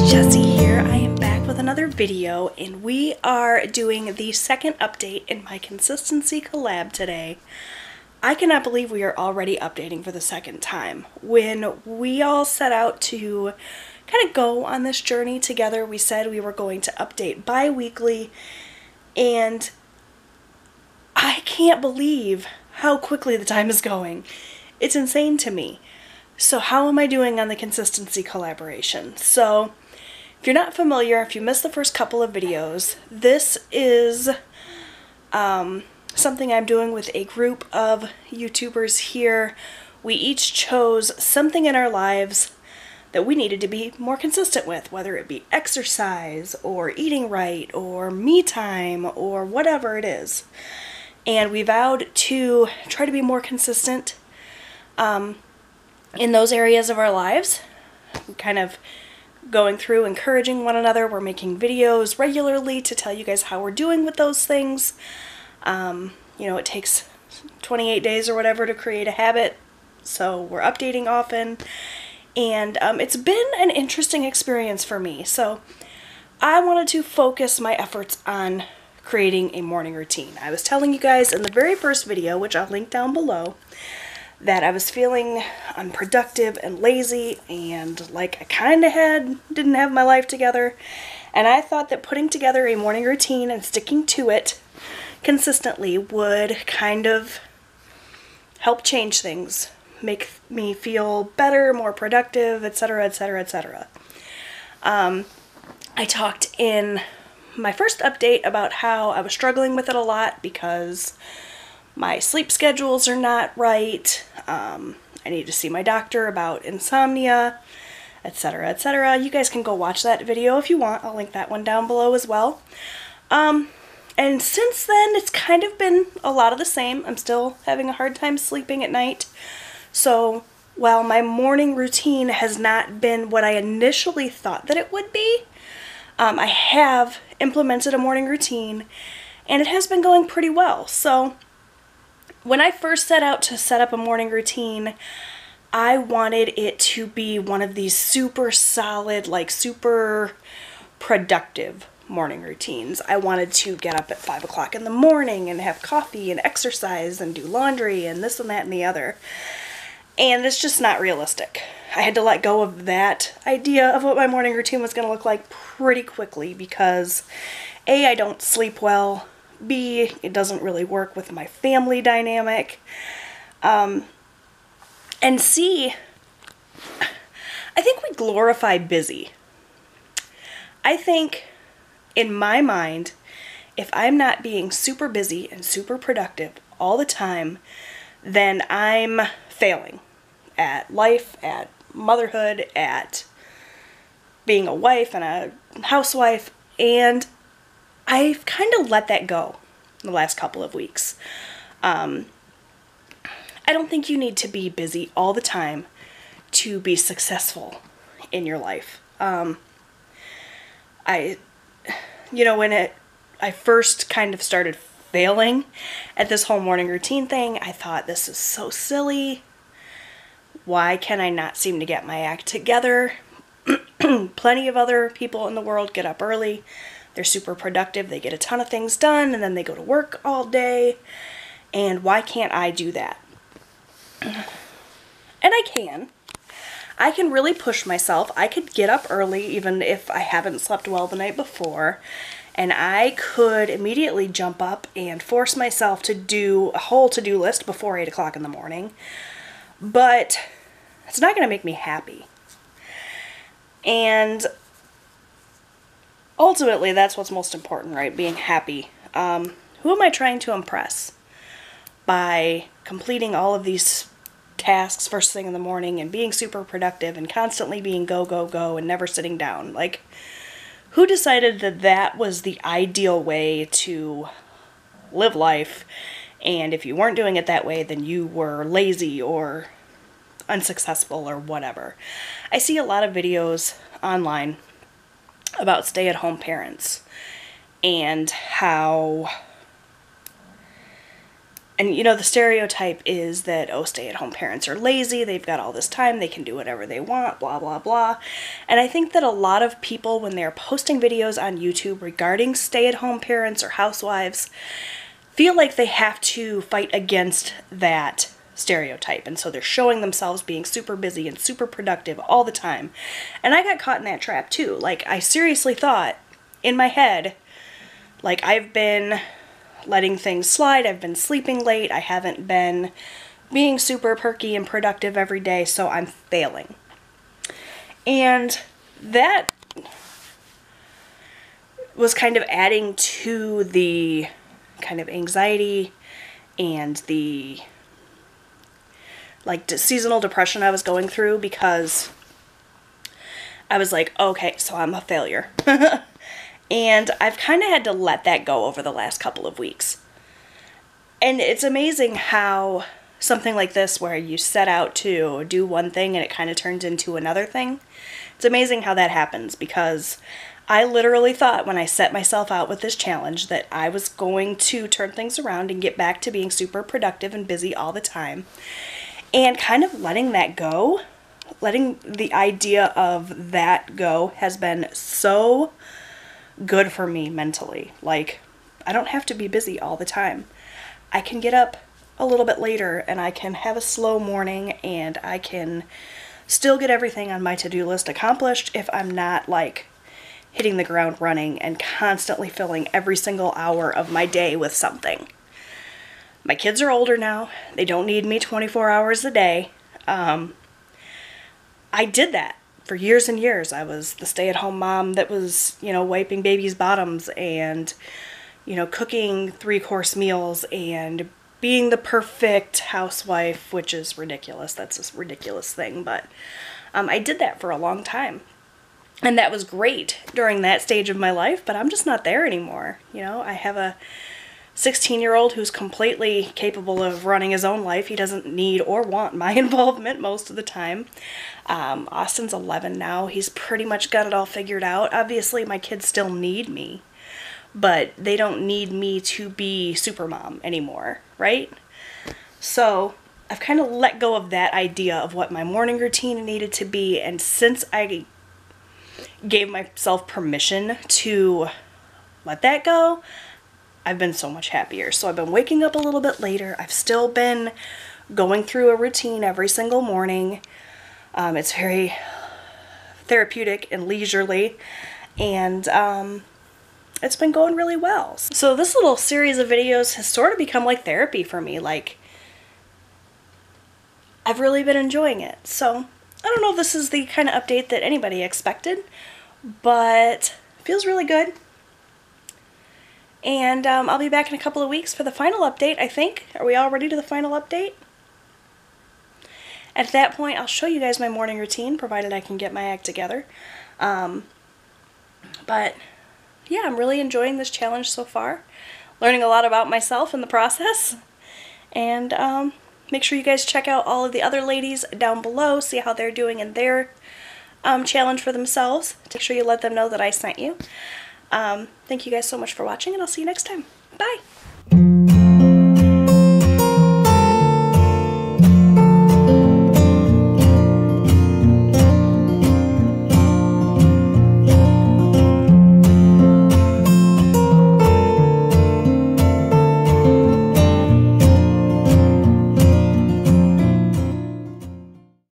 Jessie here. I am back with another video, and we are doing the second update in my consistency collab today. I cannot believe we are already updating for the second time. When we all set out to kind of go on this journey together, we said we were going to update bi-weekly, and I can't believe how quickly the time is going. It's insane to me. So how am I doing on the consistency collaboration? So if you're not familiar, if you missed the first couple of videos, this is something I'm doing with a group of YouTubers here. We each chose something in our lives that we needed to be more consistent with, whether it be exercise or eating right or me time or whatever it is. And we vowed to try to be more consistent in those areas of our lives. We're kind of going through encouraging one another. We're making videos regularly to tell you guys how we're doing with those things. You know, it takes 28 days or whatever to create a habit, so we're updating often. And it's been an interesting experience for me. So I wanted to focus my efforts on creating a morning routine. I was telling you guys in the very first video, which I'll link down below, that I was feeling unproductive and lazy and like I kind of didn't have my life together. And I thought that putting together a morning routine and sticking to it consistently would kind of help change things, make me feel better, more productive, etc., etc., etc. I talked in my first update about how I was struggling with it a lot because my sleep schedules are not right. I need to see my doctor about insomnia, etc., etc. You guys can go watch that video if you want. I'll link that one down below as well. And since then, it's kind of been a lot of the same. I'm still having a hard time sleeping at night. So while my morning routine has not been what I initially thought that it would be, I have implemented a morning routine, and it has been going pretty well. So when I first set out to set up a morning routine, I wanted it to be one of these super solid, like super productive morning routines. I wanted to get up at 5 o'clock in the morning and have coffee and exercise and do laundry and this and that and the other. And it's just not realistic. I had to let go of that idea of what my morning routine was going to look like pretty quickly because A, I don't sleep well, B, it doesn't really work with my family dynamic, and C, I think we glorify busy. I think, in my mind, if I'm not being super busy and super productive all the time, then I'm failing at life, at motherhood, at being a wife and a housewife, and I've kind of let that go the last couple of weeks. I don't think you need to be busy all the time to be successful in your life. When I first kind of started failing at this whole morning routine thing, I thought, this is so silly. Why can I not seem to get my act together? Plenty of other people in the world get up early. They're super productive. They get a ton of things done, and then they go to work all day. And why can't I do that? And I can. I can really push myself. I could get up early even if I haven't slept well the night before, and I could immediately jump up and force myself to do a whole to-do list before 8 o'clock in the morning. But it's not going to make me happy. And ultimately, that's what's most important, right? Being happy. Who am I trying to impress by completing all of these tasks first thing in the morning and being super productive and constantly being go, go, go and never sitting down? Like, who decided that that was the ideal way to live life? And if you weren't doing it that way, then you were lazy or unsuccessful or whatever. I see a lot of videos online about stay-at-home parents and how And you know, the stereotype is that, oh, stay-at-home parents are lazy, they've got all this time, they can do whatever they want, blah, blah, blah. And I think that a lot of people, when they're posting videos on YouTube regarding stay-at-home parents or housewives, feel like they have to fight against that stereotype. And so they're showing themselves being super busy and super productive all the time. And I got caught in that trap too. Like, I seriously thought in my head, like, I've been letting things slide, I've been sleeping late, I haven't been being super perky and productive every day, so I'm failing. And that was kind of adding to the kind of anxiety and the like seasonal depression I was going through, because I was like, okay, so I'm a failure. And I've kind of had to let that go over the last couple of weeks. And it's amazing how something like this, where you set out to do one thing and it kind of turns into another thing, it's amazing how that happens, because I literally thought when I set myself out with this challenge that I was going to turn things around and get back to being super productive and busy all the time. And kind of letting that go, letting the idea of that go, has been so good for me mentally. Like, I don't have to be busy all the time. I can get up a little bit later and I can have a slow morning and I can still get everything on my to-do list accomplished if I'm not like hitting the ground running and constantly filling every single hour of my day with something. My kids are older now. They don't need me 24 hours a day. I did that for years and years. I was the stay-at-home mom that was, you know, wiping babies' bottoms and, you know, cooking 3-course meals and being the perfect housewife, which is ridiculous. That's a ridiculous thing, but I did that for a long time. And that was great during that stage of my life, but I'm just not there anymore. You know, I have a 16-year-old who's completely capable of running his own life. He doesn't need or want my involvement most of the time. Austin's 11 now. He's pretty much got it all figured out. Obviously, my kids still need me, but they don't need me to be super mom anymore, right? So I've kind of let go of that idea of what my morning routine needed to be, and since I gave myself permission to let that go, I've been so much happier. So I've been waking up a little bit later. I've still been going through a routine every single morning. It's very therapeutic and leisurely, and it's been going really well. So this little series of videos has sort of become like therapy for me. Like, I've really been enjoying it. So I don't know if this is the kind of update that anybody expected, but it feels really good. And I'll be back in a couple of weeks for the final update, I think. Are we all ready to the final update? At that point, I'll show you guys my morning routine, provided I can get my act together. But yeah, I'm really enjoying this challenge so far. Learning a lot about myself in the process. And make sure you guys check out all of the other ladies down below, see how they're doing in their challenge for themselves. Make sure you let them know that I sent you. Thank you guys so much for watching, and I'll see you next time. Bye!